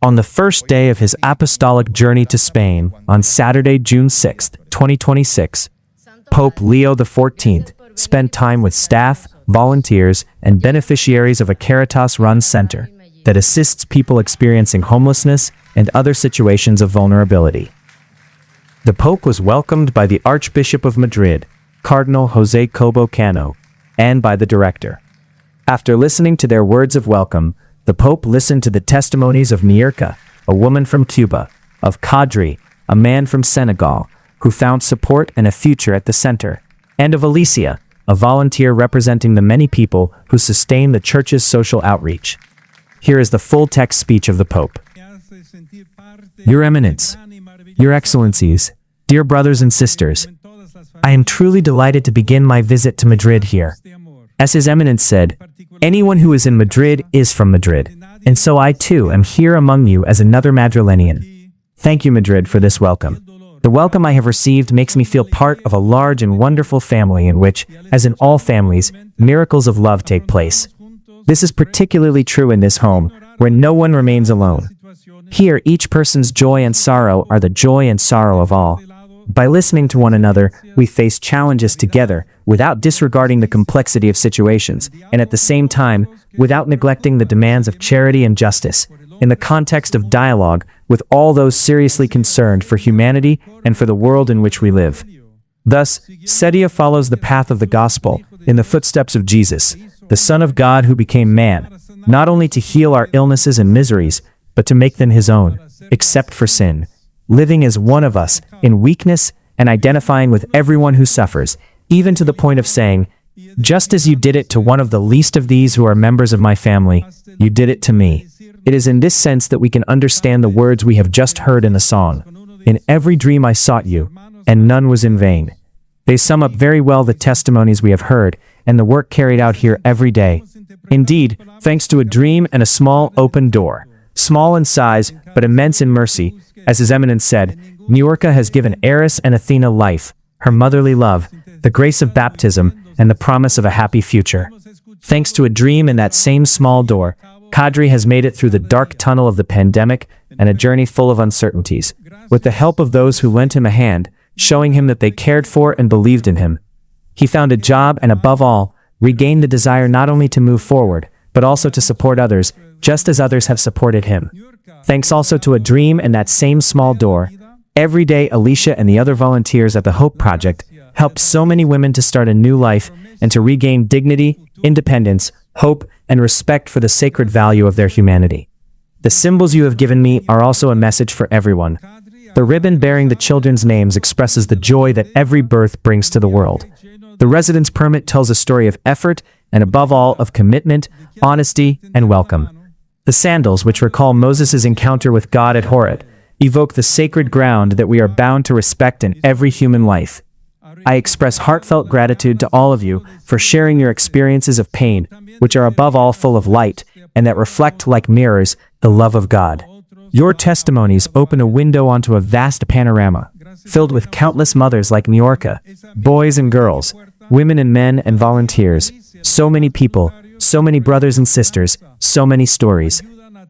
On the first day of his apostolic journey to Spain, on Saturday, June 6, 2026, Pope Leo XIV spent time with staff, volunteers, and beneficiaries of a Caritas-run center that assists people experiencing homelessness and other situations of vulnerability. The Pope was welcomed by the Archbishop of Madrid, Cardinal José Cobo Cano, and by the director. After listening to their words of welcome, the Pope listened to the testimonies of Mierka, a woman from Cuba, of Kadri, a man from Senegal, who found support and a future at the center, and of Alicia, a volunteer representing the many people who sustain the Church's social outreach. Here is the full-text speech of the Pope. Your Eminence, Your Excellencies, dear brothers and sisters, I am truly delighted to begin my visit to Madrid here. As His Eminence said, anyone who is in Madrid is from Madrid, and so I too am here among you as another Madrilenian. Thank you, Madrid, for this welcome. The welcome I have received makes me feel part of a large and wonderful family in which, as in all families, miracles of love take place. This is particularly true in this home, where no one remains alone. Here, each person's joy and sorrow are the joy and sorrow of all. By listening to one another, we face challenges together without disregarding the complexity of situations, and at the same time, without neglecting the demands of charity and justice, in the context of dialogue with all those seriously concerned for humanity and for the world in which we live. Thus, Sedia follows the path of the gospel in the footsteps of Jesus, the Son of God who became man, not only to heal our illnesses and miseries, but to make them His own, except for sin, living as one of us in weakness and identifying with everyone who suffers, even to the point of saying, just as you did it to one of the least of these who are members of my family, you did it to me. It is in this sense that we can understand the words we have just heard in the song. In every dream I sought you, and none was in vain. They sum up very well the testimonies we have heard and the work carried out here every day. Indeed, thanks to a dream and a small open door, small in size but immense in mercy, as His Eminence said, Niorca has given Eris and Athena life, her motherly love, the grace of baptism, and the promise of a happy future. Thanks to a dream and that same small door, Kadri has made it through the dark tunnel of the pandemic and a journey full of uncertainties, with the help of those who lent him a hand, showing him that they cared for and believed in him. He found a job and, above all, regained the desire not only to move forward, but also to support others, just as others have supported him. Thanks also to a dream and that same small door, every day Alicia and the other volunteers at the Hope Project helped so many women to start a new life and to regain dignity, independence, hope, and respect for the sacred value of their humanity. The symbols you have given me are also a message for everyone. The ribbon bearing the children's names expresses the joy that every birth brings to the world. The residence permit tells a story of effort and, above all, of commitment, honesty, and welcome. The sandals, which recall Moses' encounter with God at Horeb, evoke the sacred ground that we are bound to respect in every human life. I express heartfelt gratitude to all of you for sharing your experiences of pain, which are above all full of light, and that reflect like mirrors the love of God. Your testimonies open a window onto a vast panorama, filled with countless mothers like Niorca, boys and girls, women and men and volunteers, so many people, so many brothers and sisters, so many stories.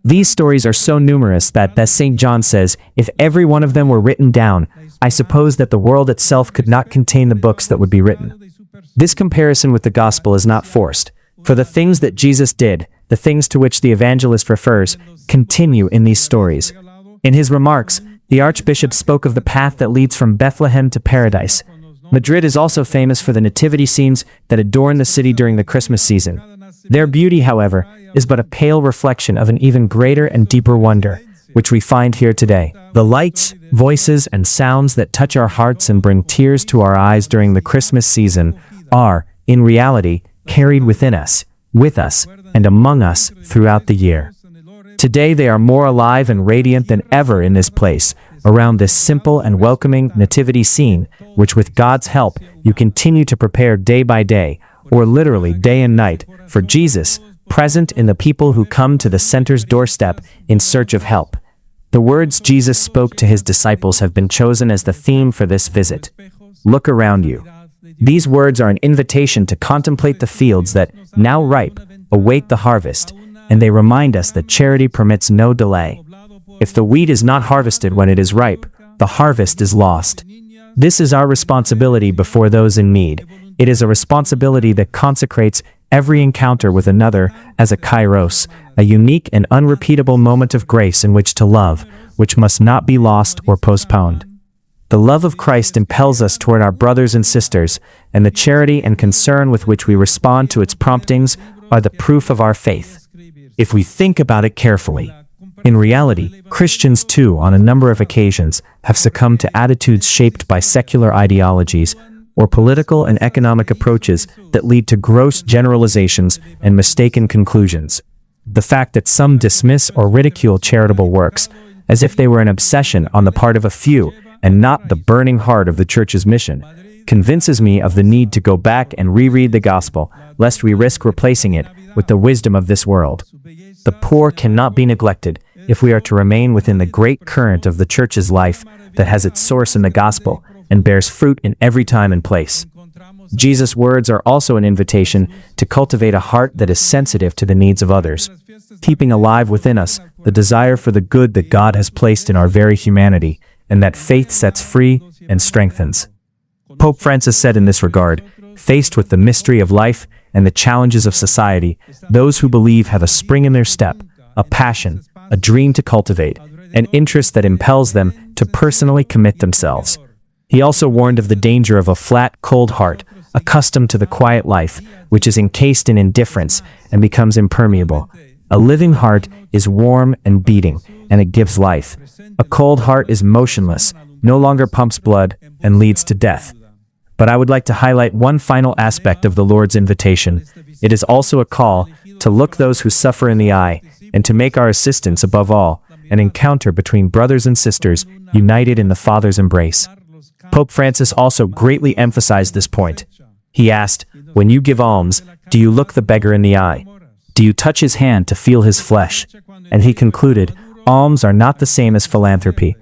These stories are so numerous that, as St. John says, if every one of them were written down, I suppose that the world itself could not contain the books that would be written. This comparison with the gospel is not forced, for the things that Jesus did, the things to which the evangelist refers, continue in these stories. In his remarks, the Archbishop spoke of the path that leads from Bethlehem to paradise. Madrid is also famous for the nativity scenes that adorn the city during the Christmas season. Their beauty, however, is but a pale reflection of an even greater and deeper wonder, which we find here today. The lights, voices, and sounds that touch our hearts and bring tears to our eyes during the Christmas season are, in reality, carried within us, with us, and among us throughout the year. Today they are more alive and radiant than ever in this place, around this simple and welcoming nativity scene, which with God's help you continue to prepare day by day, or literally day and night, for Jesus, present in the people who come to the center's doorstep in search of help. The words Jesus spoke to his disciples have been chosen as the theme for this visit. Look around you. These words are an invitation to contemplate the fields that, now ripe, await the harvest, and they remind us that charity permits no delay. If the wheat is not harvested when it is ripe, the harvest is lost. This is our responsibility before those in need. It is a responsibility that consecrates every encounter with another as a kairos, a unique and unrepeatable moment of grace in which to love, which must not be lost or postponed. The love of Christ impels us toward our brothers and sisters, and the charity and concern with which we respond to its promptings are the proof of our faith. If we think about it carefully, in reality, Christians too, on a number of occasions, have succumbed to attitudes shaped by secular ideologies or political and economic approaches that lead to gross generalizations and mistaken conclusions. The fact that some dismiss or ridicule charitable works as if they were an obsession on the part of a few and not the burning heart of the Church's mission convinces me of the need to go back and reread the gospel, lest we risk replacing it with the wisdom of this world. The poor cannot be neglected if we are to remain within the great current of the Church's life that has its source in the gospel and bears fruit in every time and place. Jesus' words are also an invitation to cultivate a heart that is sensitive to the needs of others, keeping alive within us the desire for the good that God has placed in our very humanity, and that faith sets free and strengthens. Pope Francis said in this regard, "Faced with the mystery of life and the challenges of society, those who believe have a spring in their step, a passion, a dream to cultivate, an interest that impels them to personally commit themselves." He also warned of the danger of a flat, cold heart, accustomed to the quiet life, which is encased in indifference and becomes impermeable. A living heart is warm and beating, and it gives life. A cold heart is motionless, no longer pumps blood, and leads to death. But I would like to highlight one final aspect of the Lord's invitation. It is also a call to look those who suffer in the eye, and to make our assistance, above all, an encounter between brothers and sisters united in the Father's embrace. Pope Francis also greatly emphasized this point. He asked, "When you give alms, do you look the beggar in the eye? Do you touch his hand to feel his flesh?" And he concluded, "Alms are not the same as philanthropy.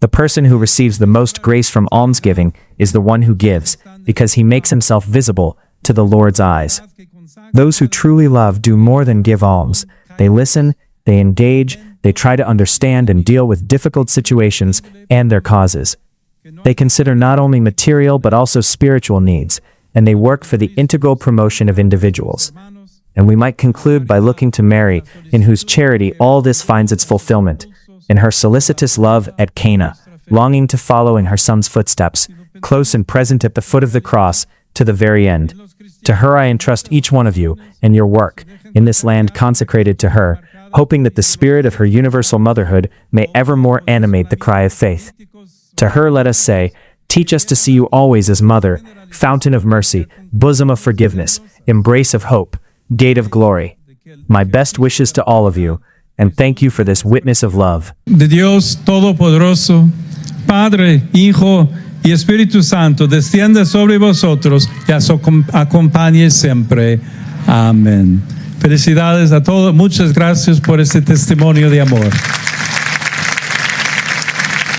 The person who receives the most grace from almsgiving is the one who gives, because he makes himself visible to the Lord's eyes." Those who truly love do more than give alms. They listen, they engage, they try to understand and deal with difficult situations and their causes. They consider not only material but also spiritual needs, and they work for the integral promotion of individuals. And we might conclude by looking to Mary, in whose charity all this finds its fulfillment, in her solicitous love at Cana, longing to follow in her Son's footsteps, close and present at the foot of the cross, to the very end. To her I entrust each one of you and your work in this land consecrated to her, hoping that the spirit of her universal motherhood may evermore animate the cry of faith. To her let us say, "Teach us to see you always as Mother, fountain of mercy, bosom of forgiveness, embrace of hope, gate of glory." My best wishes to all of you, and thank you for this witness of love. De Dios Todopoderoso, Padre, Hijo y Espíritu Santo, descienda sobre vosotros y os acompañe siempre. Amén. Felicidades a todos. Muchas gracias por este testimonio de amor.